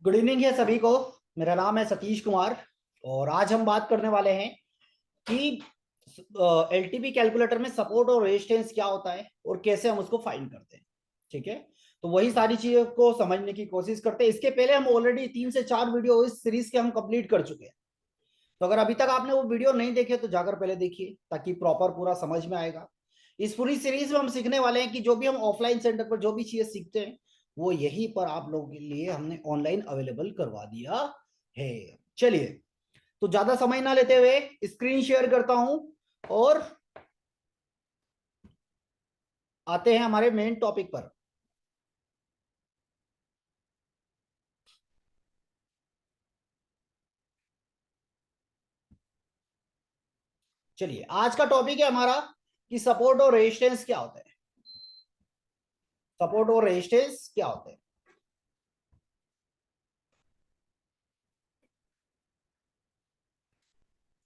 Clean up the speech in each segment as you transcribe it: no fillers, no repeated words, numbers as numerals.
Good evening है सभी को। मेरा नाम है सतीश कुमार और आज हम बात करने वाले हैं कि एलटीपी कैलकुलेटर में सपोर्ट और रेजिस्टेंस क्या होता है और कैसे हम उसको फाइंड करते हैं। ठीक है, तो वही सारी चीजों को समझने की कोशिश करते हैं। इसके पहले हम ऑलरेडी 3 से 4 वीडियो इस सीरीज के हम कंप्लीट कर चुके हैं। तो अगर अभी तक आपने वो वीडियो नहीं देखे तो जाकर पहले देखिए ताकि प्रॉपर पूरा समझ में आएगा। इस पूरी सीरीज में हम सीखने वाले हैं कि जो भी हम ऑफलाइन सेंटर पर जो भी चीजें सीखते हैं वो यहीं पर आप लोगों के लिए हमने ऑनलाइन अवेलेबल करवा दिया है। चलिए, तो ज्यादा समय ना लेते हुए स्क्रीन शेयर करता हूं और आते हैं हमारे मेन टॉपिक पर। चलिए, आज का टॉपिक है हमारा कि सपोर्ट और रेजिस्टेंस क्या होता है। सपोर्ट और रेजिस्टेंस क्या होते हैं।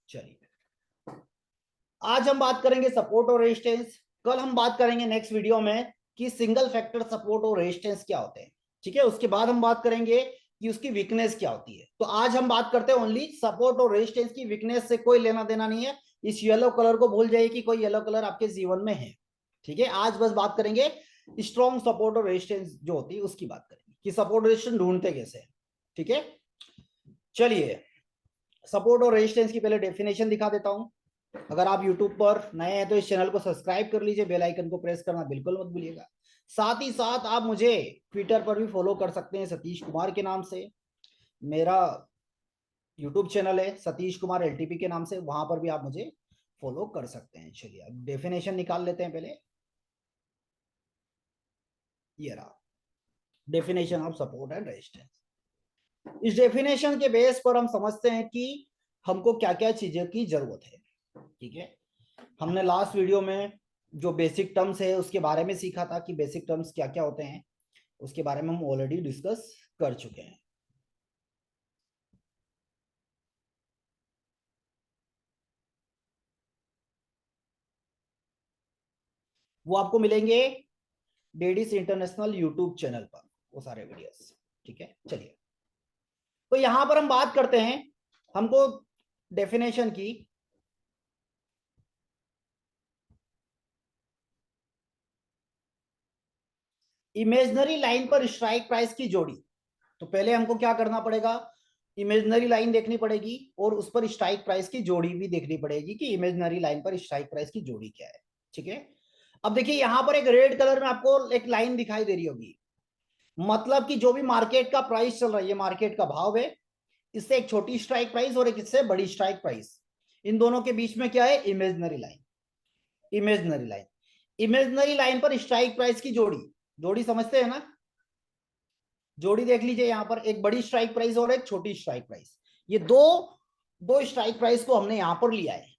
चलिए, आज हम बात करेंगे सपोर्ट और रेजिस्टेंस। कल हम बात करेंगे नेक्स्ट वीडियो में कि सिंगल फैक्टर सपोर्ट और रेजिस्टेंस क्या होते हैं। ठीक है, उसके बाद हम बात करेंगे कि उसकी वीकनेस क्या होती है। तो आज हम बात करते हैं ओनली सपोर्ट और रेजिस्टेंस की। वीकनेस से कोई लेना देना नहीं है। इस येलो कलर को भूल जाइए कि कोई येलो कलर आपके जीवन में है। ठीक है, आज बस बात करेंगे स्ट्रॉन्ग सपोर्ट और रेजिस्टेंस जो होती है उसकी बात करेंगे कि सपोर्ट रेजिस्टेंस ढूंढते कैसे हैं। ठीक है, चलिए, सपोर्ट और रेजिस्टेंस की पहले डेफिनेशन दिखा देता हूं। अगर आप YouTube पर नए हैं तो इस चैनल को सब्सक्राइब कर लीजिए, बेल आइकन को प्रेस करना बिल्कुल मत भूलिएगा। साथ ही साथ आप मुझे ट्विटर पर भी फॉलो कर सकते हैं सतीश कुमार के नाम से। मेरा YouTube चैनल है सतीश कुमार एलटीपी के नाम से, वहां पर भी आप मुझे फॉलो कर सकते हैं। चलिए, अब डेफिनेशन निकाल लेते हैं पहले। ये रहा definition of support and resistance. इस डेफिनेशन के बेस पर हम समझते हैं कि हमको क्या क्या चीजों की जरूरत है। ठीक है, हमने लास्ट वीडियो में जो बेसिक टर्म्स है उसके बारे में सीखा था कि बेसिक टर्म्स क्या क्या होते हैं। उसके बारे में हम ऑलरेडी डिस्कस कर चुके हैं। वो आपको मिलेंगे डेडीज इंटरनेशनल यूट्यूब चैनल पर, वो सारे वीडियोस। ठीक है, चलिए, तो यहां पर हम बात करते हैं हमको डेफिनेशन की। इमेजनरी लाइन पर स्ट्राइक प्राइस की जोड़ी। तो पहले हमको क्या करना पड़ेगा, इमेजनरी लाइन देखनी पड़ेगी और उस पर स्ट्राइक प्राइस की जोड़ी भी देखनी पड़ेगी कि इमेजनरी लाइन पर स्ट्राइक प्राइस की जोड़ी क्या है। ठीक है, अब देखिए यहां पर एक रेड कलर में आपको एक लाइन दिखाई दे रही होगी, मतलब कि जो भी मार्केट का प्राइस चल रहा है, ये मार्केट का भाव है, इससे एक छोटी स्ट्राइक प्राइस और एक इससे बड़ी स्ट्राइक प्राइस, इन दोनों के बीच में क्या है, imaginary line. Imaginary line, imaginary line पर स्ट्राइक प्राइस की जोड़ी। जोड़ी समझते हैं ना, जोड़ी देख लीजिए, यहां पर एक बड़ी स्ट्राइक प्राइस और एक छोटी स्ट्राइक प्राइस। ये दो दो स्ट्राइक प्राइस को हमने यहां पर लिया है।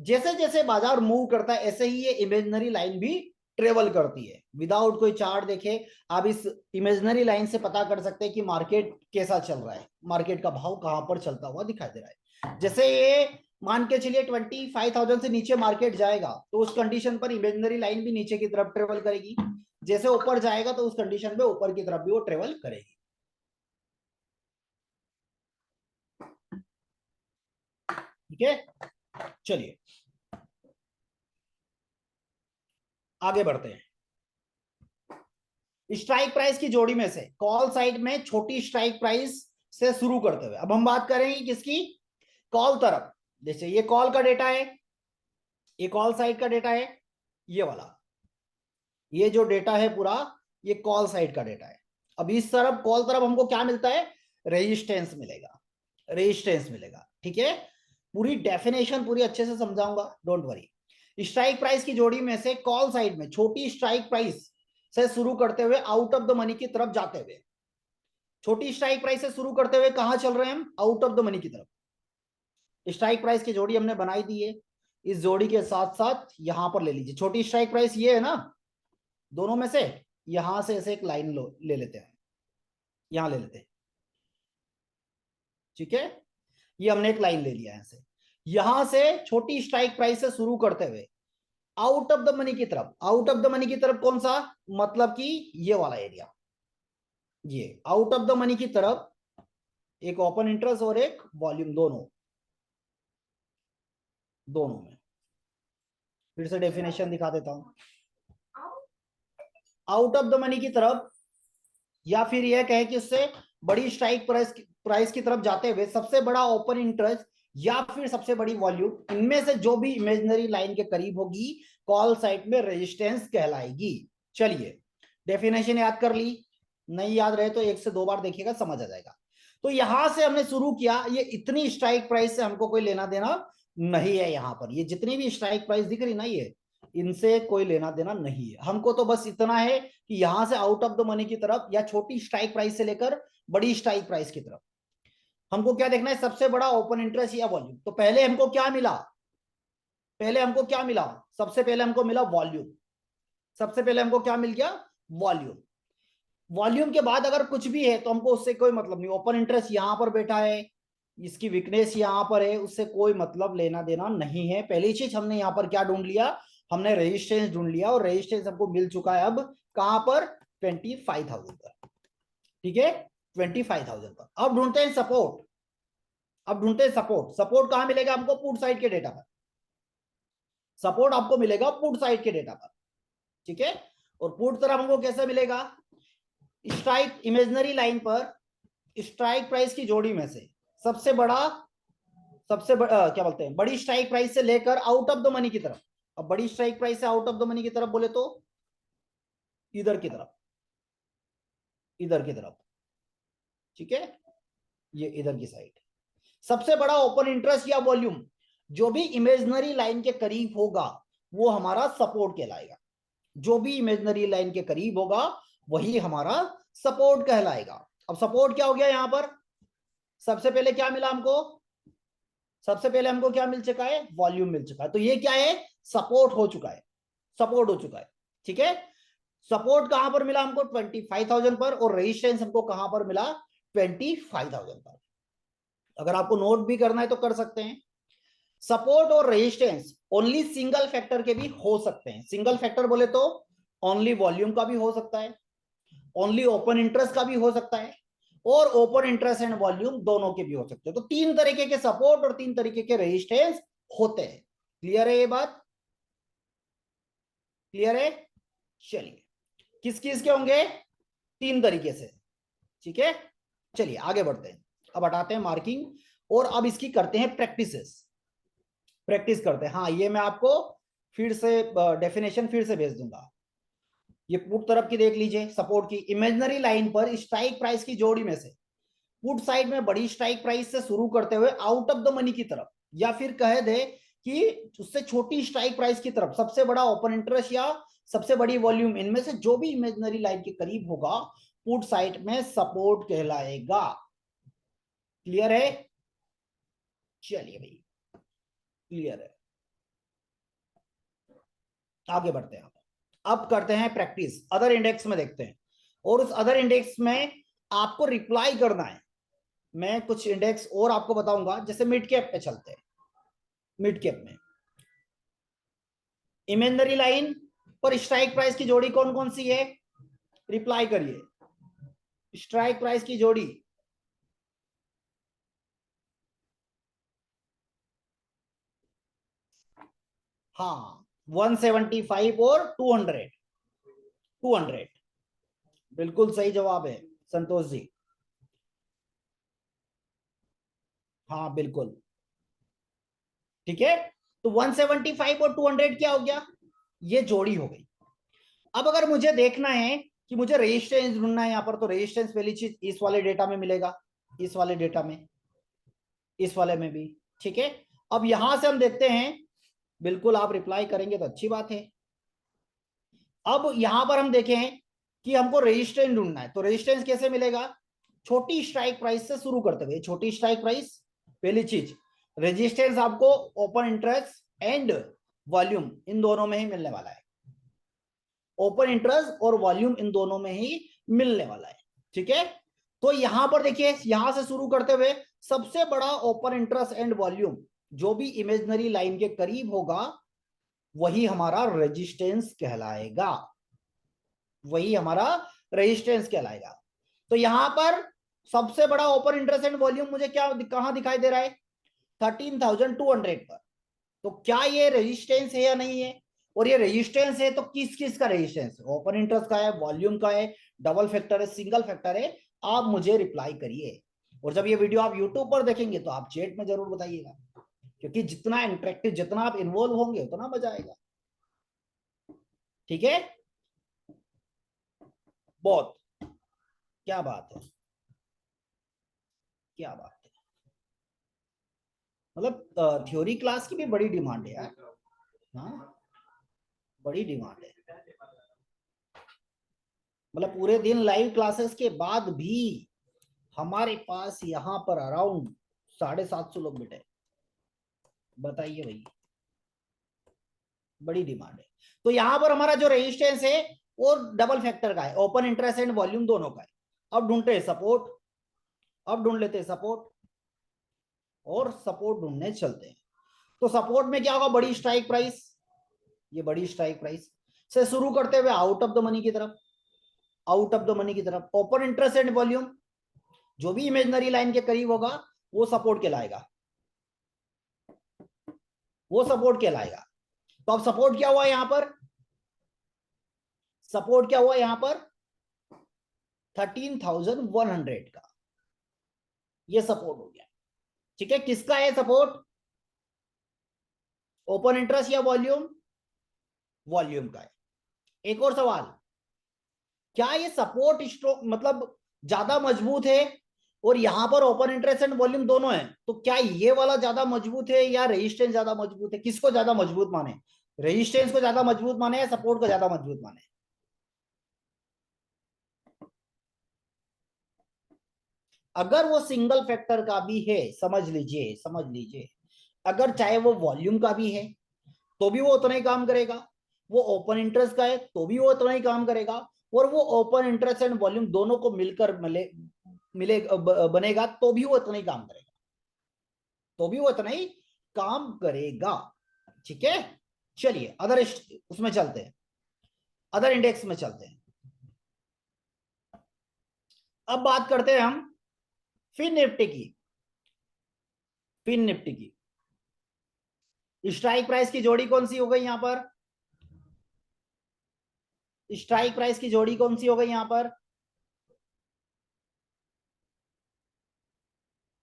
जैसे जैसे बाजार मूव करता है ऐसे ही ये इमेजनरी लाइन भी ट्रेवल करती है। विदाउट कोई चार्ट देखे आप इस इमेजनरी लाइन से पता कर सकते हैं कि मार्केट कैसा चल रहा है, मार्केट का भाव कहां पर चलता हुआ दिखाई दे रहा है। जैसे ये मान के चलिए 25,000 से नीचे मार्केट जाएगा तो उस कंडीशन पर इमेजनरी लाइन भी नीचे की तरफ ट्रेवल करेगी। जैसे ऊपर जाएगा तो उस कंडीशन पे ऊपर की तरफ भी वो ट्रेवल करेगी। ठीक है, चलिए आगे बढ़ते हैं। स्ट्राइक प्राइस की जोड़ी में से कॉल साइड में छोटी स्ट्राइक प्राइस से शुरू करते हुए अब हम बात करेंगे किसकी, कॉल तरफ। जैसे ये कॉल का डेटा है, ये कॉल साइड का डेटा है, ये वाला, ये जो डेटा है पूरा ये कॉल साइड का डेटा है। अब इस तरफ कॉल तरफ हमको क्या मिलता है, रेजिस्टेंस मिलेगा, रेजिस्टेंस मिलेगा। ठीक है, पूरी डेफिनेशन पूरी अच्छे से समझाऊंगा, डोंट वरी। स्ट्राइक प्राइस की जोड़ी में से कॉल साइड में छोटी स्ट्राइक प्राइस से शुरू करते हुए आउट ऑफ द मनी की तरफ जाते हुए, छोटी स्ट्राइक प्राइस से शुरू करते हुए कहां चल रहे हैं हम, आउट ऑफ द मनी की तरफ। स्ट्राइक प्राइस की जोड़ी हमने बनाई दी है, इस जोड़ी के साथ साथ यहां पर ले लीजिए छोटी स्ट्राइक प्राइस ये है ना, दोनों में से यहां से ऐसे एक लाइन ले लेते हैं, यहां ले लेते हैं। ठीक है, ये हमने एक लाइन ले लिया है ऐसे, यहां से छोटी स्ट्राइक प्राइस से शुरू करते हुए आउट ऑफ द मनी की तरफ। आउट ऑफ द मनी की तरफ कौन सा, मतलब कि ये वाला एरिया, ये आउट ऑफ द मनी की तरफ एक ओपन इंटरेस्ट और एक वॉल्यूम, दोनों दोनों में। फिर से डेफिनेशन दिखा देता हूं। आउट ऑफ द मनी की तरफ, या फिर यह कहे कि उससे बड़ी स्ट्राइक प्राइस की तरफ जाते हुए सबसे बड़ा ओपन इंटरेस्ट या फिर सबसे बड़ी वॉल्यूम, इनमें से जो भी इमेजिनरी लाइन के करीब होगी कॉल साइट में रेजिस्टेंस कहलाएगी। चलिए डेफिनेशन याद कर ली, नहीं याद रहे तो 1 से 2 बार देखिएगा, समझ आ जाएगा। तो यहां से हमने शुरू किया, ये इतनी स्ट्राइक प्राइस से हमको कोई लेना देना नहीं है। यहां पर ये जितनी भी स्ट्राइक प्राइस दिख रही ना, ये इनसे कोई लेना देना नहीं है। हमको तो बस इतना है कि यहां से आउट ऑफ द मनी की तरफ या छोटी स्ट्राइक प्राइस से लेकर बड़ी स्ट्राइक प्राइस की तरफ हमको क्या देखना है, सबसे बड़ा ओपन इंटरेस्ट या वॉल्यूम। तो पहले हमको क्या मिला, सबसे पहले हमको मिला वॉल्यूम। सबसे पहले हमको क्या मिल गया, वॉल्यूम। वॉल्यूम के बाद अगर कुछ भी है तो हमको उससे कोई मतलब नहीं। ओपन इंटरेस्ट यहां पर बैठा है, इसकी वीकनेस यहां पर है, उससे कोई मतलब लेना देना नहीं है। पहली चीज हमने यहां पर क्या ढूंढ लिया, हमने रेजिस्टेंस ढूंढ लिया, और रेजिस्टेंस हमको मिल चुका है अब कहां पर, 25,000 पर। ठीक है, 25,000 पर। अब ढूंढते हैं सपोर्ट। सपोर्ट कहां मिलेगा हमको, पुट साइड के डेटा पर। सपोर्ट आपको मिलेगा पुट साइड के डेटा पर। ठीक है, और पुट तरफ हमको कैसे मिलेगा, स्ट्राइक इमेजिनरी लाइन पर स्ट्राइक प्राइस की जोड़ी में से क्या बोलते हैं, बड़ी स्ट्राइक प्राइस से लेकर आउट ऑफ द मनी की तरफ। अब बड़ी स्ट्राइक प्राइस से आउट ऑफ द मनी की तरफ बोले तो इधर की तरफ, ठीक है, ये इधर की साइड। सबसे बड़ा ओपन इंटरेस्ट या वॉल्यूम जो भी इमेजिनरी लाइन के करीब होगा वो हमारा सपोर्ट कहलाएगा। जो भी इमेजिनरी लाइन के करीब होगा वही हमारा सपोर्ट कहलाएगा। अब सपोर्ट क्या हो गया यहां पर, सबसे पहले क्या मिला हमको, सबसे पहले हमको क्या मिल चुका है, वॉल्यूम मिल चुका है। तो ये क्या है, सपोर्ट हो चुका है, ठीक है। सपोर्ट कहां पर मिला हमको, 25,000 पर, और रेजिस्टेंस हमको कहां पर मिला, 25,000 पर। अगर आपको नोट भी करना है तो कर सकते हैं। सपोर्ट और रेजिस्टेंस ओनली सिंगल फैक्टर के भी हो सकते हैं। सिंगल फैक्टर बोले तो ओनली वॉल्यूम का भी हो सकता है, ओनली ओपन इंटरेस्ट का भी हो सकता है, और ओपन इंटरेस्ट एंड वॉल्यूम दोनों के भी हो सकते हैं। तो 3 तरीके के सपोर्ट और 3 तरीके के रेजिस्टेंस होते हैं। क्लियर है ये बात, क्लियर है। चलिए किस किस के होंगे, 3 तरीके से। ठीक है, चलिए आगे बढ़ते हैं। अब हटाते हैं मार्किंग और अब इसकी करते हैं प्रैक्टिस करते हैं। हाँ, ये मैं आपको फिर से डेफिनेशन फिर से भेज दूंगा। ये पुट तरफ की देख लीजिए, सपोर्ट की इमेजिनरी लाइन पर स्ट्राइक प्राइस की जोड़ी में से पुट साइड में बड़ी स्ट्राइक प्राइस से शुरू करते हुए आउट ऑफ द मनी की तरफ, या फिर कह दे कि उससे छोटी स्ट्राइक प्राइस की तरफ सबसे बड़ा ओपन इंटरेस्ट या सबसे बड़ी वॉल्यूम, इनमें से जो भी इमेजिनरी लाइन के करीब होगा पुट साइड में सपोर्ट कहलाएगा। क्लियर है, चलिए भाई क्लियर है। आगे बढ़ते हैं। अब करते हैं प्रैक्टिस, अदर इंडेक्स में देखते हैं, और उस अदर इंडेक्स में आपको रिप्लाई करना है। मैं कुछ इंडेक्स और आपको बताऊंगा, जैसे मिड कैप पे चलते हैं। मिड कैप में इमेजिनरी लाइन पर स्ट्राइक प्राइस की जोड़ी कौन कौन सी है, रिप्लाई करिए। स्ट्राइक प्राइस की जोड़ी, हाँ, 175 और 200। 200 बिल्कुल सही जवाब है संतोष जी। हाँ बिल्कुल, ठीक है। तो 175 और 200 क्या हो गया, ये जोड़ी हो गई। अब अगर मुझे देखना है कि मुझे रेजिस्टेंस ढूंढना है यहाँ पर, तो रेजिस्टेंस पहली चीज इस वाले डेटा में मिलेगा, इस वाले डेटा में, इस वाले में भी। ठीक है, अब यहां से हम देखते हैं, बिल्कुल आप रिप्लाई करेंगे तो अच्छी बात है। अब यहां पर हम देखें कि हमको रेजिस्टेंस ढूंढना है, तो रेजिस्टेंस कैसे मिलेगा, छोटी स्ट्राइक प्राइस से शुरू करते हुए। छोटी स्ट्राइक प्राइस पहली चीज, रेजिस्टेंस आपको ओपन इंटरेस्ट एंड वॉल्यूम इन दोनों में ही मिलने वाला है। ओपन इंटरेस्ट और वॉल्यूम इन दोनों में ही मिलने वाला है। ठीक है, तो यहां पर देखिए, यहां से शुरू करते हुए सबसे बड़ा ओपन इंटरेस्ट एंड वॉल्यूम जो भी इमेजिनरी लाइन के करीब होगा वही हमारा रेजिस्टेंस कहलाएगा, वही हमारा रेजिस्टेंस कहलाएगा। तो यहां पर सबसे बड़ा ओपन इंटरेस्ट एंड वॉल्यूम मुझे क्या कहां दिखाई दे रहा है? 13,200 पर। तो क्या ये रेजिस्टेंस है या नहीं है? और ये रेजिस्टेंस है तो किस किस का रेजिस्टेंस है? ओपन इंटरेस्ट का है, वॉल्यूम का है, डबल फैक्टर है, सिंगल फैक्टर है? आप मुझे रिप्लाई करिए। और जब ये वीडियो आप यूट्यूब पर देखेंगे तो आप चैट में जरूर बताइएगा, क्योंकि जितना इंटरेक्टिव, जितना आप इन्वॉल्व होंगे उतना मजा आएगा। ठीक है, बहुत, क्या बात है, क्या बात है। मतलब थ्योरी क्लास की भी बड़ी डिमांड है यार। हाँ, बड़ी डिमांड है। मतलब पूरे दिन लाइव क्लासेस के बाद भी हमारे पास यहाँ पर अराउंड 750 लोग बैठे। बताइए भाई, बड़ी डिमांड है। तो यहाँ पर हमारा जो रेजिस्टेंस है वो डबल फैक्टर का है, ओपन इंटरेस्ट एंड वॉल्यूम दोनों का है। अब ढूंढते हैं सपोर्ट, अब ढूंढ लेते हैं सपोर्ट, और सपोर्ट ढूंढने चलते हैं। तो सपोर्ट में क्या होगा? बड़ी स्ट्राइक प्राइस, ये बड़ी स्ट्राइक प्राइस से शुरू करते हुए आउट ऑफ द मनी की तरफ, आउट ऑफ द मनी की तरफ ओपन इंटरेस्ट एंड वॉल्यूम जो भी इमेजनरी लाइन के करीब होगा वो सपोर्ट कहलाएगा, वो सपोर्ट कहलाएगा। तो अब सपोर्ट क्या हुआ यहां पर? सपोर्ट क्या हुआ यहां पर? 13,100 का, ये सपोर्ट हो गया। ठीक है, किसका है सपोर्ट? ओपन इंटरेस्ट या वॉल्यूम? वॉल्यूम का है। एक और सवाल, क्या ये सपोर्ट स्ट्रोक मतलब ज्यादा मजबूत है? और यहां पर ओपन इंटरेस्ट एंड वॉल्यूम दोनों है, तो क्या ये वाला ज्यादा मजबूत है या रेजिस्टेंस ज्यादा मजबूत है? किसको ज्यादा मजबूत माने? रेजिस्टेंस को ज्यादा मजबूत माने या सपोर्ट को ज्यादा मजबूत माने? अगर वो सिंगल फैक्टर का भी है, समझ लीजिए, समझ लीजिए, अगर चाहे वो वॉल्यूम का भी है तो भी वो उतना ही काम करेगा, वो ओपन इंटरेस्ट का है तो भी वो उतना ही काम करेगा, और वो ओपन इंटरेस्ट एंड वॉल्यूम दोनों को मिलकर मिले बनेगा तो भी वो उतना ही काम करेगा, तो भी वो इतना ही काम करेगा। ठीक है, चलिए अदर उसमें चलते हैं, अदर इंडेक्स में चलते हैं। अब बात करते हैं हम फिन निफ्टी की, फिन निफ्टी की स्ट्राइक प्राइस की जोड़ी कौन सी हो गई यहां पर? स्ट्राइक प्राइस की जोड़ी कौन सी हो गई यहां पर?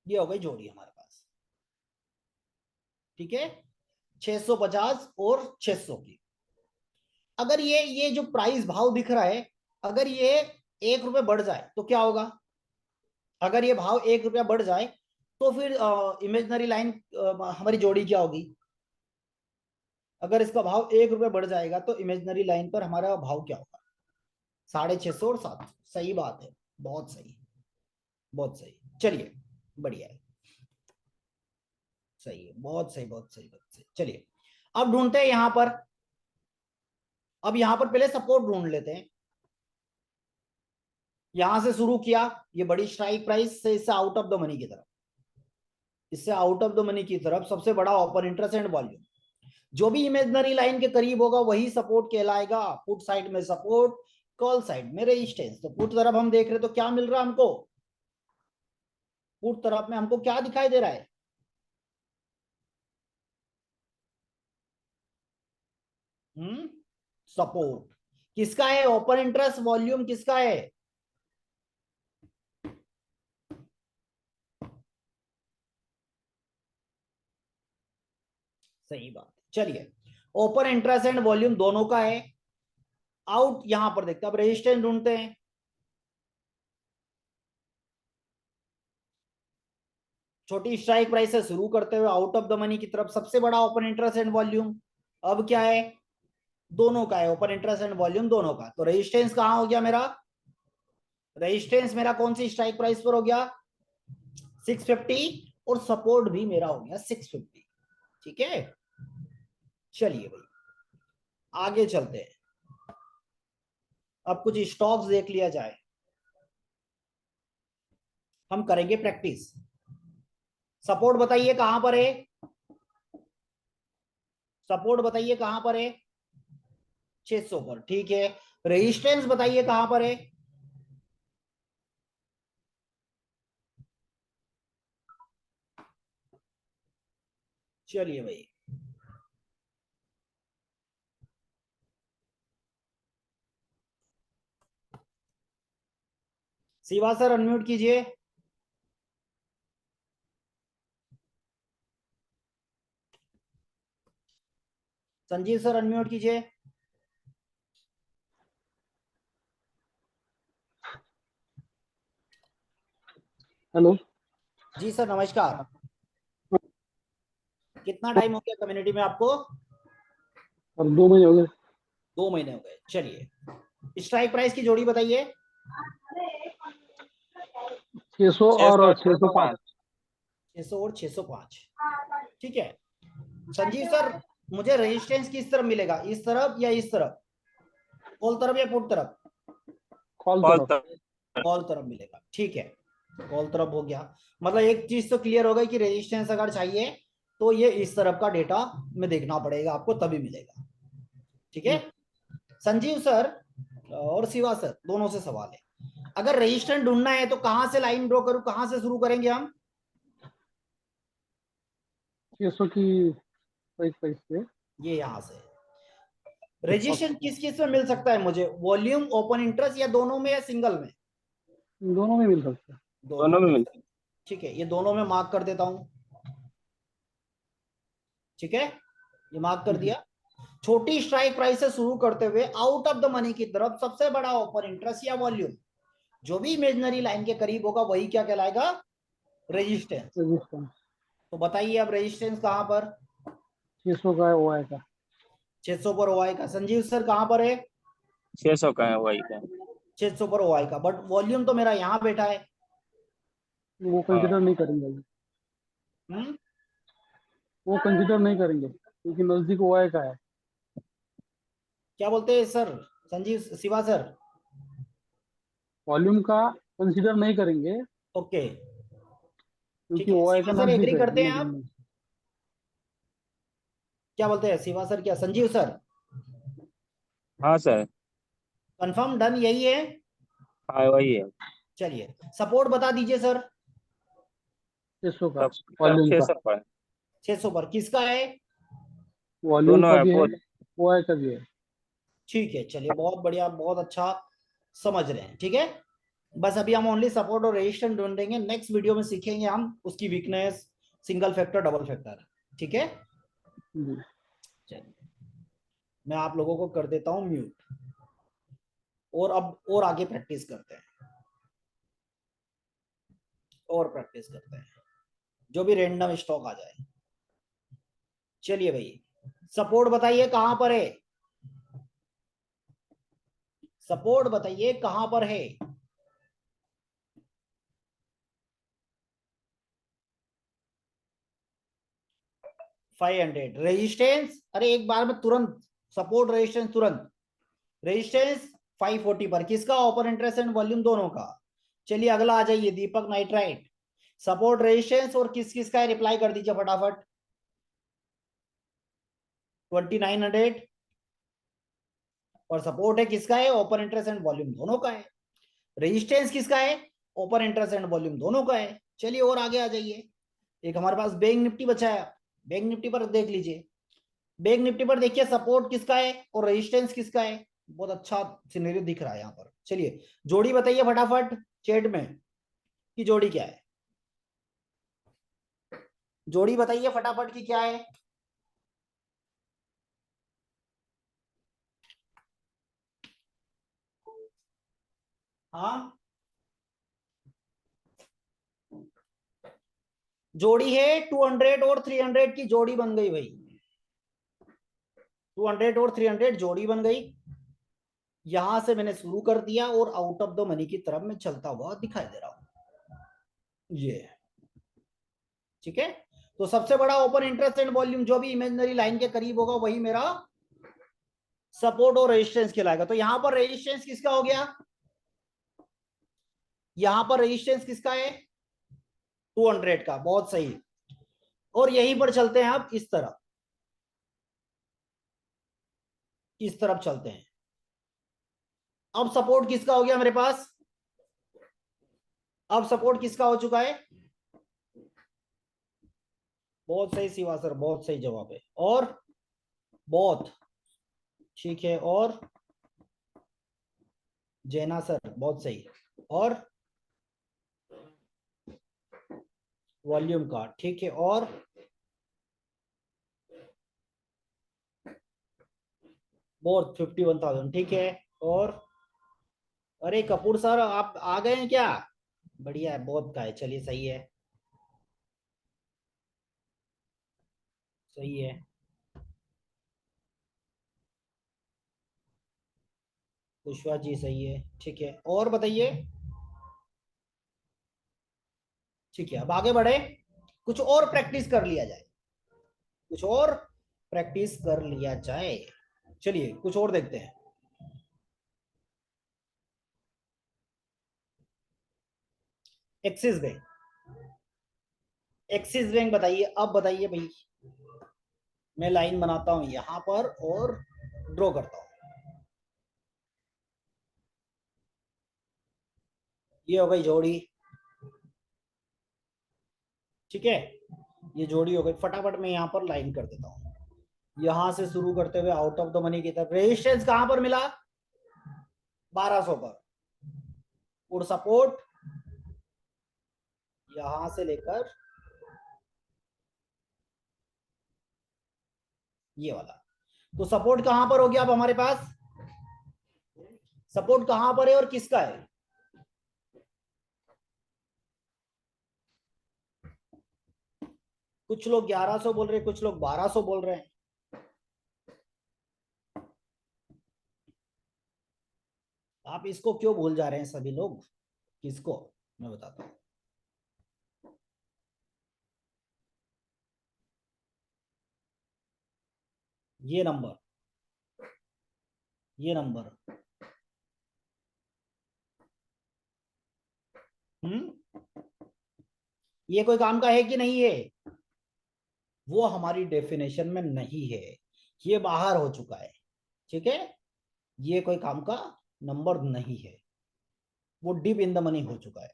ये हो गई जोड़ी हमारे पास। ठीक है, 650 और 600 की। अगर ये जो प्राइस भाव दिख रहा है, अगर ये 1 रुपए बढ़ जाए तो क्या होगा? अगर ये भाव 1 रुपया बढ़ जाए तो फिर इमेजनरी लाइन हमारी जोड़ी क्या होगी? अगर इसका भाव 1 रुपया बढ़ जाएगा तो इमेजनरी लाइन पर हमारा भाव क्या होगा? 650 और 700। सही बात है, बहुत सही, बहुत सही। चलिए, बढ़िया है, सही है, बहुत सही, बहुत सही, बहुत सही। चलिए अब ढूंढते हैं यहां पर, अब यहां पर पहले सपोर्ट ढूंढ लेते हैं। यहां से शुरू किया, ये बड़ी स्ट्राइक प्राइस से, इससे आउट ऑफ द मनी की तरफ, इससे आउट ऑफ द मनी की तरफ सबसे बड़ा ओपन इंटरेस्ट एंड वॉल्यूम जो भी इमेजनरी लाइन के करीब होगा वही सपोर्ट कहलाएगा। पुट साइड में सपोर्ट, कॉल साइड में रेजिस्टेंस। तो पुट तरफ हम देख रहे तो क्या मिल रहा है हमको? पुट तरफ में हमको क्या दिखाई दे रहा है? हम्म, सपोर्ट किसका है? ओपन इंटरेस्ट वॉल्यूम किसका है? सही बात, चलिए ओपन इंटरेस्ट एंड वॉल्यूम दोनों का है। आउट यहां पर देखते हैं, अब रेजिस्टेंस ढूंढते हैं। छोटी स्ट्राइक प्राइस से शुरू करते हुए आउट ऑफ द मनी की तरफ सबसे बड़ा ओपन इंटरेस्ट एंड वॉल्यूम अब क्या है? दोनों का है, ओपन इंटरेस्ट एंड वॉल्यूम दोनों का। तो रेजिस्टेंस कहां हो गया मेरा? रेजिस्टेंस मेरा कौन सी स्ट्राइक प्राइस पर हो गया? 650, और सपोर्ट भी मेरा हो गया 650। ठीक है, चलिए भाई आगे चलते हैं। अब कुछ स्टॉक्स देख लिया जाए, हम करेंगे प्रैक्टिस। सपोर्ट बताइए कहां पर है? सपोर्ट बताइए कहां पर है? 600 पर, ठीक है। रेजिस्टेंस बताइए कहां पर है? चलिए भाई, शिवा सर अनम्यूट कीजिए। संजीव सर अनम्यूट कीजिए। हेलो। जी सर नमस्कार। कितना टाइम हो गया कम्युनिटी में आपको? और 2 महीने हो गए। 2 महीने हो गए। चलिए, स्ट्राइक प्राइस की जोड़ी बताइए। 600 और 605। 600 और 605। ठीक है संजीव सर, मुझे रेजिस्टेंस किस तरफ मिलेगा, इस तरफ या इस तरफ? कॉल तरफ या पुट तरफ? कॉल कॉल तरफ। तक। कॉल तरफ मिलेगा। ठीक है, कॉल तरफ हो गया। मतलब एक चीज तो क्लियर हो गई कि रेजिस्टेंस अगर चाहिए तो ये इस तरफ का डेटा में देखना पड़ेगा आपको, तभी मिलेगा। ठीक है संजीव सर और शिवा सर दोनों से सवाल है, अगर रेजिस्टेंस ढूंढना है तो कहां से लाइन ड्रॉ करूं, कहां से शुरू करेंगे हम? 600 की प्राइस पे। ये यहां से रेजिस्टेंस किस किस में मिल सकता है मुझे, वॉल्यूम, ओपन इंटरेस्ट, या दोनों में, या सिंगल में? दोनों में मिल सकता है। दोनों दोनों में में। मिलता है। ठीक है, ये दोनों में मार्क कर देता हूं। ठीक है, ये मार्क कर दिया। छोटी स्ट्राइक प्राइस से शुरू करते हुए आउट ऑफ द मनी की तरफ सबसे बड़ा ओपन इंटरेस्ट या वॉल्यूम, जो भी इमेजिनरी लाइन के करीब होगा वही क्या कहलाएगा, रेजिस्टेंस। रेजिस्टेंस तो बताइए अब रेजिस्टेंस कहां पर? 600 का है, वो आएगा। 600 पर ओआई का। संजीव सर कहां पर है? 600 का है वही का। 600 पर ओआई का, बट वॉल्यूम तो मेरा यहां बैठा है। वो कंसिडर हाँ नहीं करेंगे अभी। हम्म वो कंसिडर नहीं करेंगे क्योंकि नजदीक वो का है। क्या बोलते हैं sir, Sanjeev Shiva sir? Volume का कंसिडर नहीं करेंगे ओके ठीक क्योंकि है, वो का शिवा सर नजदीक एग्री है करते हैं आप? इमेजिन। क्या बोलते हैं शिवा सर, क्या संजीव सर? हाँ सर। कंफर्म डन यही है? हाँ वही है। चलिए, सपोर्ट बता दीजिए सर। 600 का सब सब वॉल्यूम का। 600 पर। 600 पर किसका है? वॉल्यूम दोनों का है भी है, बोल। वो का भी है। ठीक है चलिए, बहुत बढ़िया, बहुत अच्छा समझ रहे हैं। ठीक है, बस अभी हम ओनली सपोर्ट और रेजिस्टेंस ढूंढेंगे, नेक्स्ट वीडियो में सीखेंगे हम उसकी weakness, single factor, double factor. ठीक है, जी। चलिए मैं आप लोगों को कर देता हूं म्यूट, और अब और आगे प्रैक्टिस करते हैं, और प्रैक्टिस करते हैं, जो भी रैंडम स्टॉक आ जाए। चलिए भाई, सपोर्ट बताइए कहां पर है, सपोर्ट बताइए कहां पर है? 500 रेजिस्टेंस, अरे एक बार में तुरंत सपोर्ट रेजिस्टेंस तुरंत। रेजिस्टेंस 540 पर किसका, ओपन इंटरेस्ट एंड वॉल्यूम दोनों का। चलिए अगला आ जाइए, दीपक नाइट्राइट। सपोर्ट रेजिस्टेंस और किस किस का है, रिप्लाई कर दीजिए फटाफट। 2900 और सपोर्ट है किसका है, ओपन इंटरेस्ट एंड वॉल्यूम दोनों का है। रेजिस्टेंस किसका है, ओपन इंटरेस्ट एंड वॉल्यूम दोनों का है। चलिए और आगे आ जाइए, एक हमारे पास बैंक निफ्टी बचा है। बैंक निफ्टी पर देख लीजिए, बैंक निफ्टी पर देखिए सपोर्ट किसका है और रेजिस्टेंस किसका है। बहुत अच्छा सिनेरियो दिख रहा है यहाँ पर। चलिए जोड़ी बताइए फटाफट चैट में कि जोड़ी क्या है, जोड़ी बताइए फटाफट कि क्या है। हाँ, जोड़ी है 200 और 300 की जोड़ी बन गई भाई। 200 और 300 जोड़ी बन गई। यहां से मैंने शुरू कर दिया और आउट ऑफ द मनी की तरफ में चलता हुआ दिखाई दे रहा हूं ये। ठीक है, तो सबसे बड़ा ओपन इंटरेस्ट एंड वॉल्यूम जो भी इमेजिनरी लाइन के करीब होगा वही मेरा सपोर्ट और रेजिस्टेंस कहलाएगा। तो यहां पर रेजिस्टेंस किसका हो गया, यहां पर रेजिस्टेंस किसका है, 200 का। बहुत सही, और यहीं पर चलते हैं आप इस तरफ, इस तरफ चलते हैं। अब सपोर्ट किसका हो गया मेरे पास, अब सपोर्ट किसका हो चुका है, बहुत सही शिवा सर, बहुत सही जवाब है। और बहुत ठीक है। और जैना सर बहुत सही। और वॉल्यूम का ठीक है। और बहुत 51,000 ठीक है। और अरे कपूर सर आप आ गए हैं क्या? बढ़िया है, बहुत का है, चलिए सही है, सही है। कुशवा जी सही है, ठीक है। और बताइए। ठीक है, अब आगे बढ़े, कुछ और प्रैक्टिस कर लिया जाए, कुछ और प्रैक्टिस कर लिया जाए। चलिए कुछ और देखते हैं। एक्सिस बैंक, एक्सिस बैंक बताइए, अब बताइए भाई। मैं लाइन बनाता हूं यहां पर और ड्रॉ करता हूं। ये हो गई जोड़ी, ठीक है। ये जोड़ी हो गई, फटाफट मैं यहां पर लाइन कर देता हूं। यहां से शुरू करते हुए आउट ऑफ द मनी की तरफ रेजिस्टेंस कहां पर मिला? 1200 पर। और सपोर्ट यहां से लेकर ये वाला। तो सपोर्ट कहां पर हो गया अब हमारे पास? सपोर्ट कहां पर है और किसका है? कुछ लोग 1100 बोल रहे हैं, कुछ लोग 1200 बोल रहे हैं। आप इसको क्यों भूल जा रहे हैं सभी लोग? किसको? मैं बताता हूं। ये नंबर, ये नंबर, ये कोई काम का है कि नहीं है? वो हमारी डेफिनेशन में नहीं है, ये बाहर हो चुका है, ठीक है। ये कोई काम का नंबर नहीं है, वो डीप इन द मनी हो चुका है।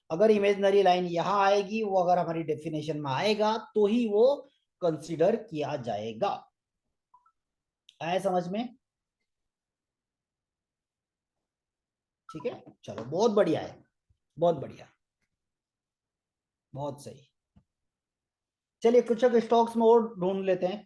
अगर इमेजनरी लाइन यहां आएगी, वो अगर हमारी डेफिनेशन में आएगा तो ही वो कंसीडर किया जाएगा। आया समझ में? ठीक है, चलो बहुत बढ़िया है, बहुत बढ़िया, बहुत सही। चलिए कुछ स्टॉक्स में और ढूंढ लेते हैं।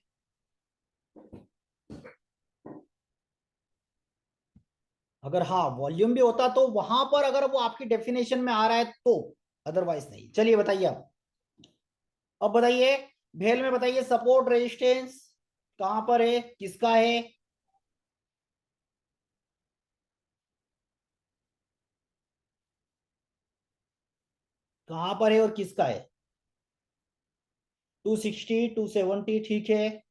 अगर हाँ वॉल्यूम भी होता तो वहां पर अगर वो आपकी डेफिनेशन में आ रहा है तो, अदरवाइज नहीं। चलिए बताइए अब बताइए भेल में बताइए, सपोर्ट रेजिस्टेंस कहां पर है, किसका है? कहां पर है और किसका है? 260, 270 ठीक है।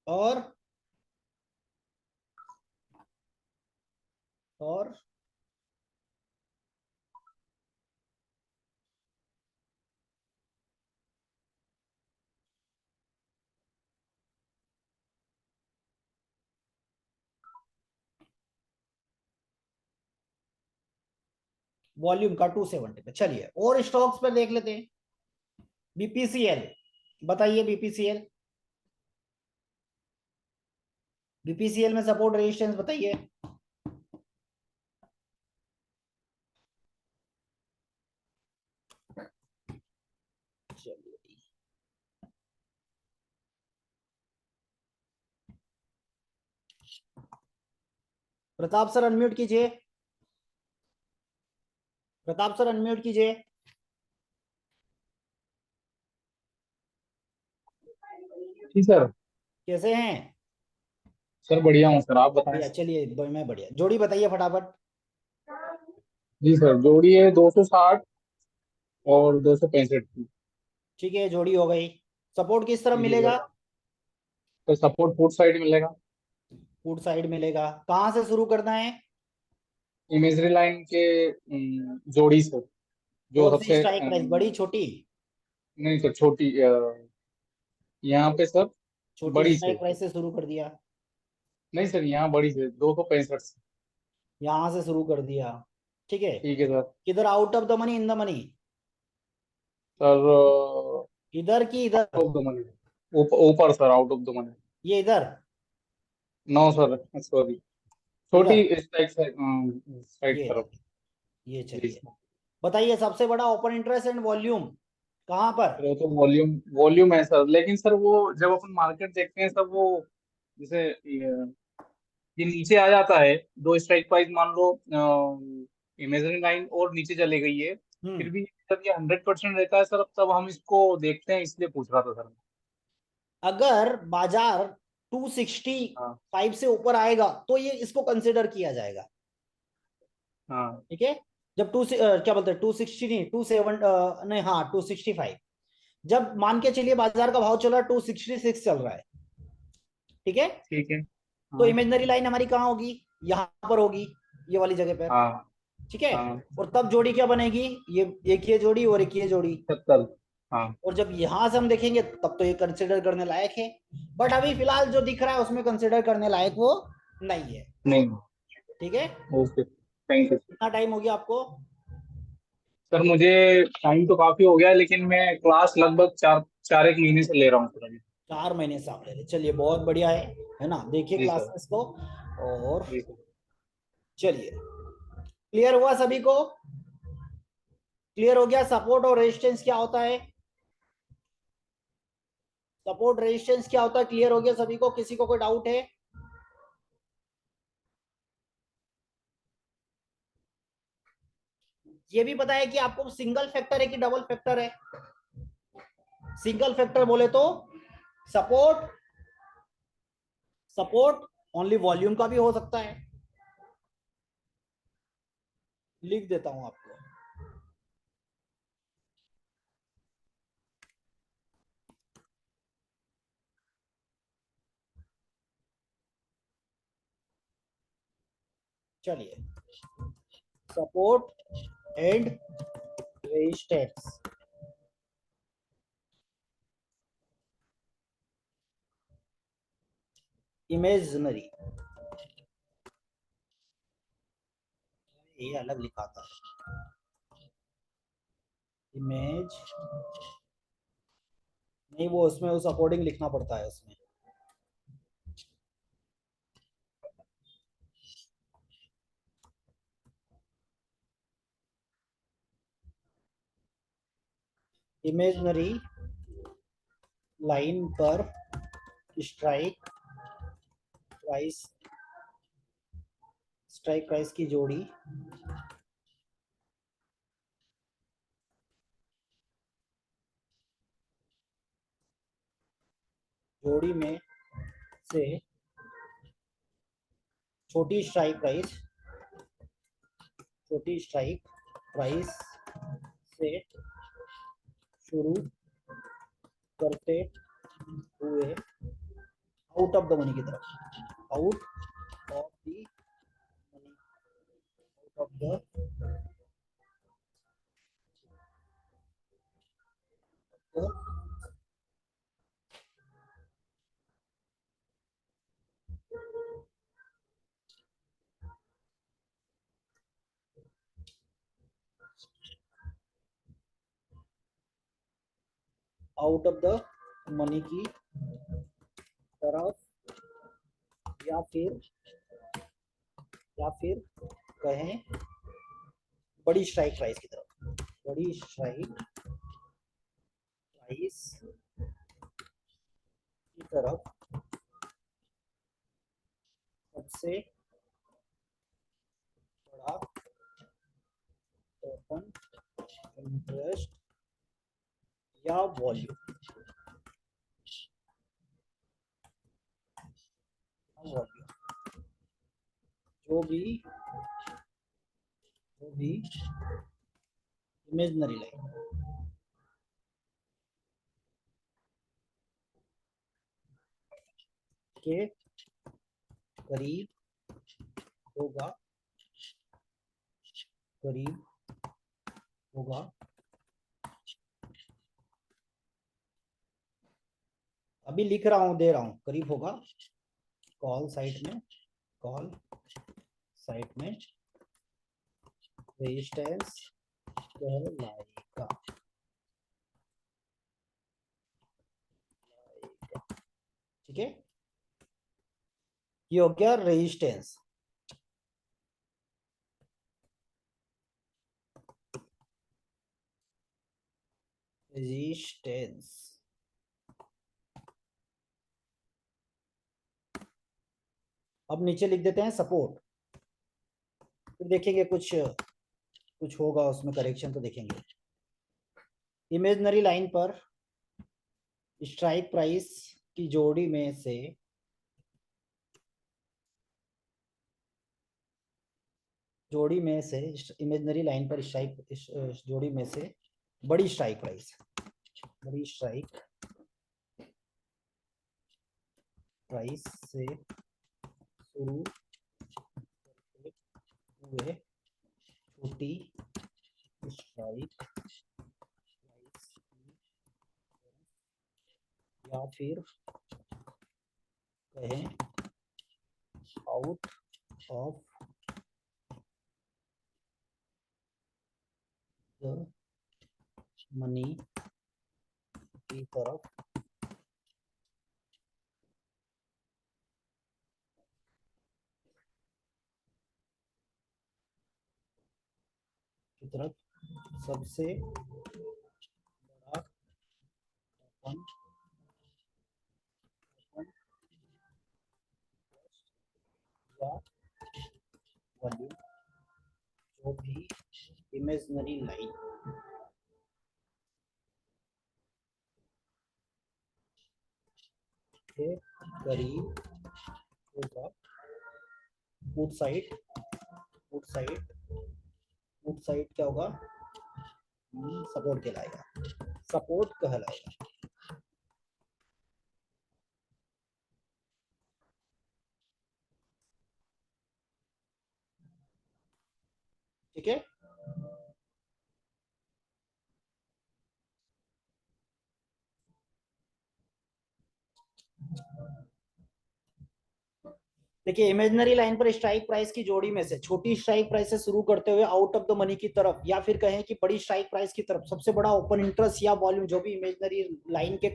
और और वॉल्यूम का 270 पे। चलिए और स्टॉक्स पर देख लेते हैं। बीपीसीएल बताइए, बीपीसीएल, बीपीसीएल में सपोर्ट रेजिस्टेंस बताइए। चलिए प्रताप सर अनम्यूट कीजिए, प्रताप सर अनम्यूट कीजिए। जी सर। कैसे हैं? सर बढ़िया हूँ सर, आप बताएं। बढ़िया, चलिए मैं बढ़िया। जोड़ी बताइए फटाफट। जी सर, जोड़ी है 260 और 265 की। ठीक है, जोड़ी हो गई। सपोर्ट किस तरफ जी मिलेगा? सर। तो सपोर्ट फुट साइड मिलेगा। फुट साइड मिलेगा। कहां से शुरू करना है? इमेजरी लाइन के जोड़ी से, जो कौन सी सबसे स्ट्राइक प्राइस, बड़ी छोटी? नहीं सर, छोटी यहाँ पे सर, छोटी बड़ी स्ट्राइक से। प्राइस से शुरू कर दिया। नहीं सर, यहाँ बड़ी से 265 से। यहां से शुरू कर दिया, ठीक है। ठीक है सर। किधर? Out of the money, in the money? Sir इधर की इधर? ऑफ द मनी, ऊपर sir, out of the money. ये इधर? नो सर, सॉरी, इधर? छोटी स्ट्राइक साइड ये तरफ। इधर? ये जी चलिए, सर। बताइए सबसे बड़ा ओपन इंटरेस्ट एंड वॉल्यूम कहाँ पर? वो तो वॉल्यूम वॉल्यूम है सर, लेकिन सर वो जब अपन मार्केट देखते हैं सर, वो जैसे ये नीचे आ जाता है, दो स्ट्राइक प्राइस मान लो, इमेजिनरी लाइन और नीचे चली गई है, हम्म फिर भी जब ये 100% रहता है सर, तब हम इसको देखते हैं, इसलिए पूछ रहा था सर। अगर बाजार हाँ 265 से ऊपर आएगा तो ये इसको कंसिडर किया जाएगा। हाँ ठीक है, जब क्या बोलते हैं 260 नहीं 27 नहीं हाँ 265, जब मान के चलिए बाजार का भाव चल रहा है 266 चल रहा है, ठीक है, ठीक है। तो हाँ इमेजनरी लाइन हमारी कहाँ होगी? यहाँ पर होगी, ये वाली जगह पर। हाँ ठीक है, हाँ। और तब जोड़ी क्या बनेगी? ये एक ये जोड़ी और एक ये जोड़ी। 70। हाँ। और जब यहां से हम देखेंगे तब तो ये कंसिडर करने लायक है, बट अभी फिलहाल जो दिख रहा है उसमें कंसिडर करने लायक वो नहीं है। नहीं। ठीक है, ओके, थैंक यू। कितना टाइम हो गया आपको? सर मुझे टाइम तो काफी हो गया है, लेकिन मैं क्लास लगभग चार चार एक महीने से ले रहा हूँ सर अभी। 4 महीने से आप ले रहे, चलिए बहुत बढ़िया है ना, देखिए जी सर। क्लासेस को। और जी सर। चलिए, क्लियर हुआ सभी को? क्लियर हो गया सपोर्ट और रेजिस्टेंस क्या होता है? सपोर्ट रेजिस्टेंस क्या होता है क्लियर हो गया सभी को? किसी को कोई डाउट है? ये भी पता है कि आपको सिंगल फैक्टर है कि डबल फैक्टर है? सिंगल फैक्टर बोले तो सपोर्ट, सपोर्ट ओनली वॉल्यूम का भी हो सकता है, लिख देता हूं आपको। चलिए, सपोर्ट एंड रेजिस्टेंस, इमेजनरी, ये अलग लिखा था, इमेज नहीं, वो उसमें उस अकॉर्डिंग लिखना पड़ता है उसमें। इमेजनरी लाइन पर स्ट्राइक प्राइस, स्ट्राइक प्राइस की जोड़ी जोड़ी में से छोटी स्ट्राइक प्राइस, छोटी स्ट्राइक प्राइस से शुरू करते हुए आउट ऑफ द मनी की तरफ, out of the money, out of the out of the money की तरफ, या फिर कहें बड़ी स्ट्राइक प्राइस की तरफ, बड़ी स्ट्राइक प्राइस की तरफ सबसे बड़ा ओपन इंटरेस्ट या वॉल्यूम, जो भी इमेजनरी लाइन के करीब होगा, करीब होगा, अभी लिख रहा हूं, दे रहा हूं, करीब होगा, कॉल साइट में, कॉल साइट में रेजिस्टेंस कहलाएगा। ठीक है, ये हो गया रेजिस्टेंस। रेजिस्टेंस अब नीचे लिख देते हैं सपोर्ट, फिर देखेंगे कुछ कुछ होगा उसमें करेक्शन तो देखेंगे। इमेजिनरी लाइन पर स्ट्राइक प्राइस की जोड़ी में से इमेजिनरी लाइन पर स्ट्राइक जोड़ी में से बड़ी स्ट्राइक प्राइस से शुरू हुए छोटी स्ट्राइक प्राइस या फिर कहें आउट ऑफ द मनी की तरफ सबसे बड़ा ओपन या वॉल्यूम जो भी इमेजिनरी लाइन के करीब होगा, पुट साइड क्या होगा, सपोर्ट कहलाएगा। ठीक है, देखिए इमेजिनरी लाइन पर स्ट्राइक प्राइस की जोड़ी में से छोटी स्ट्राइक प्राइस से शुरू करते हुए आउट ऑफ द मनी की तरफ या फिर कहें कि बड़ी स्ट्राइक प्राइस की तरफ सबसे बड़ा ओपन इंटरेस्ट या वॉल्यूम जो भी इमेजिनरी लाइन के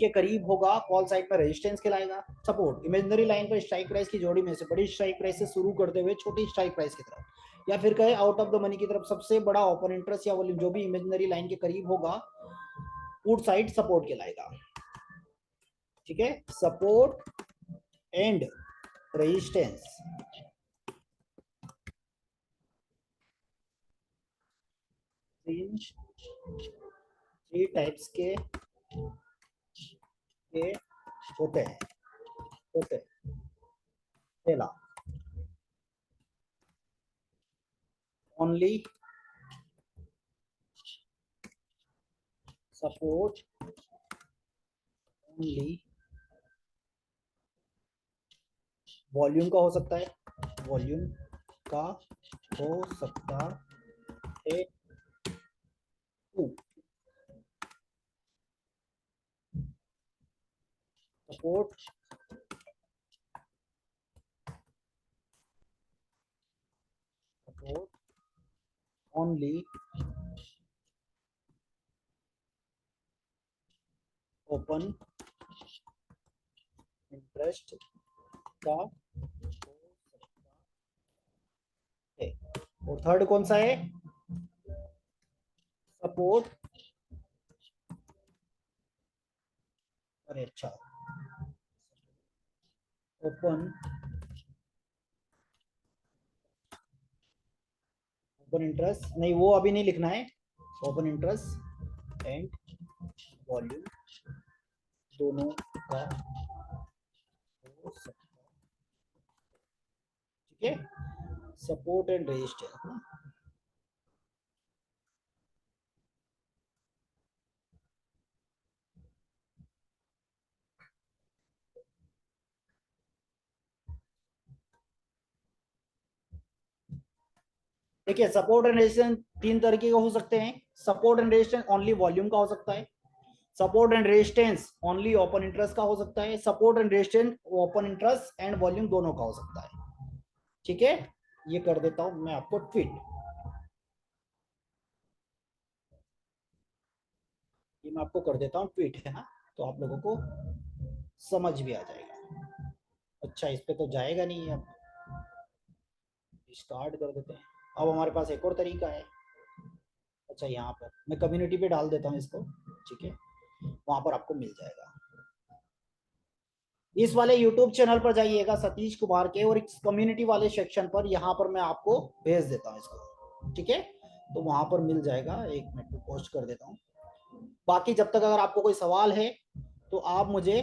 करीब होगा, कॉल साइड में रेजिस्टेंस कहलाएगा। सपोर्ट इमेजिनरी लाइन पर स्ट्राइक प्राइस की जोड़ी में से बड़ी स्ट्राइक प्राइस से शुरू करते हुए छोटी स्ट्राइक प्राइस की तरफ या फिर कहे आउट ऑफ द मनी की तरफ सबसे बड़ा ओपन इंटरेस्ट या वॉल्यूम जो भी इमेजिनरी लाइन के करीब होगा, पुट साइड सपोर्ट कहलाएगा। ठीक है, support and resistance three types के होते हैं। पहला ओनली सपोर्ट ओनली वॉल्यूम का हो सकता है, सपोर्ट ओनली ओपन इंटरेस्ट का हो सकता है। और थर्ड कौन सा है, सपोर्ट, अरे अच्छा, ओपन इंटरेस्ट नहीं, वो अभी नहीं लिखना है। ओपन इंटरेस्ट एंड वॉल्यूम दोनों का हो सकता है। ठीक है, सपोर्ट एंड रेजिस्टेंस। देखिए सपोर्ट एंड रेजिस्टेंस तीन तरीके के हो सकते हैं। Support and resistance only volume का हो सकता है, support and resistance only open interest का हो सकता है, support and resistance open interest and volume दोनों का हो सकता है। ठीक है, ये कर देता हूं मैं आपको ट्वीट। ये मैं आपको कर देता हूँ ट्वीट, है ना, तो आप लोगों को समझ भी आ जाएगा। अच्छा, इस पे तो जाएगा नहीं, अब स्टार्ट कर देते हैं। अब हमारे पास एक और तरीका है। अच्छा, यहाँ पर मैं कम्युनिटी पे डाल देता हूँ इसको, ठीक है, वहां पर आपको मिल जाएगा। इस वाले यूट्यूब चैनल पर जाइएगा सतीश कुमार के, और इस कम्युनिटी वाले सेक्शन पर यहाँ पर मैं आपको भेज देता हूँ इसको, ठीक है, तो वहां पर मिल जाएगा। एक मिनट में पोस्ट कर देता हूँ। बाकी जब तक अगर आपको कोई सवाल है तो आप मुझे,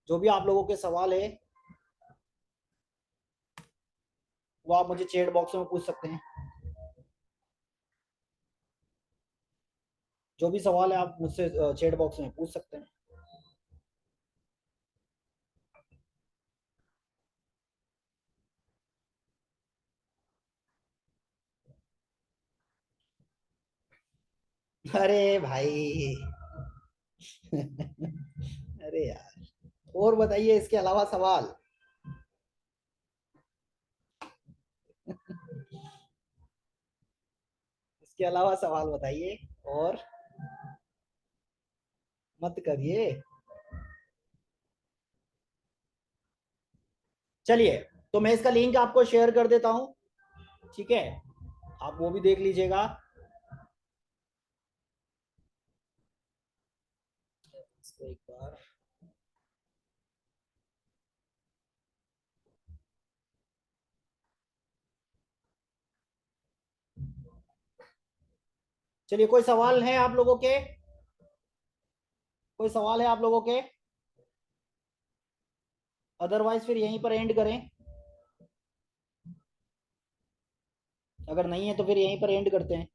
जो भी आप लोगों के सवाल है वो आप मुझे चैट बॉक्स में पूछ सकते हैं। जो भी सवाल है आप मुझसे चैट बॉक्स में पूछ सकते हैं। अरे भाई अरे यार, और बताइए इसके अलावा सवाल। इसके अलावा सवाल बताइए, और मत करिए। चलिए, तो मैं इसका लिंक आपको शेयर कर देता हूं, ठीक है, आप वो भी देख लीजिएगा। इसको एक बार, चलिए, कोई सवाल है आप लोगों के? कोई सवाल है आप लोगों के? अदरवाइज फिर यहीं पर एंड करें। अगर नहीं है तो फिर यहीं पर एंड करते हैं।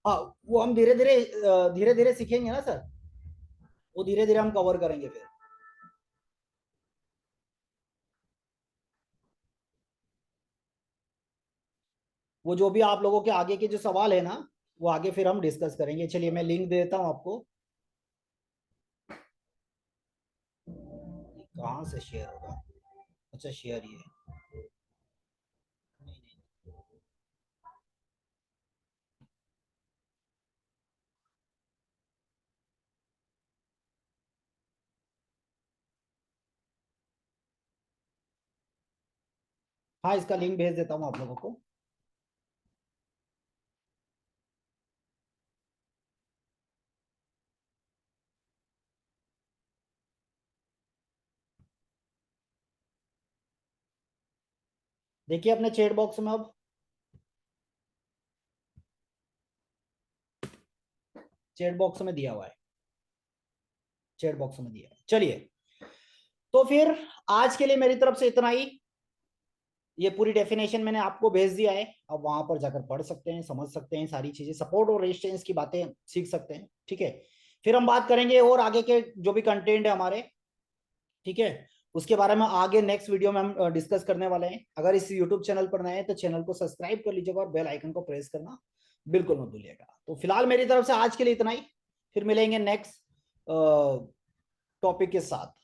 हाँ, वो हम धीरे धीरे सीखेंगे ना सर, वो धीरे धीरे हम कवर करेंगे फिर। वो जो भी आप लोगों के आगे के जो सवाल है ना, वो आगे फिर हम डिस्कस करेंगे। चलिए, मैं लिंक दे देता हूँ आपको। कहाँ से शेयर होगा? अच्छा, शेयर ही है। नहीं, नहीं। हाँ, इसका लिंक भेज देता हूँ आप लोगों को। देखिए अपने चैट बॉक्स में, अब चैट बॉक्स में दिया हुआ है, चैट बॉक्स में दिया है। चलिए, तो फिर आज के लिए मेरी तरफ से इतना ही। ये पूरी डेफिनेशन मैंने आपको भेज दिया है, अब वहां पर जाकर पढ़ सकते हैं, समझ सकते हैं, सारी चीजें, सपोर्ट और रेजिस्टेंस की बातें सीख सकते हैं, ठीक है। फिर हम बात करेंगे और आगे के जो भी कंटेंट है हमारे, ठीक है, उसके बारे में आगे नेक्स्ट वीडियो में हम डिस्कस करने वाले हैं। अगर इस यूट्यूब चैनल पर नए हैं तो चैनल को सब्सक्राइब कर लीजिएगा और बेल आइकन को प्रेस करना बिल्कुल मत भूलिएगा। तो फिलहाल मेरी तरफ से आज के लिए इतना ही, फिर मिलेंगे नेक्स्ट टॉपिक के साथ।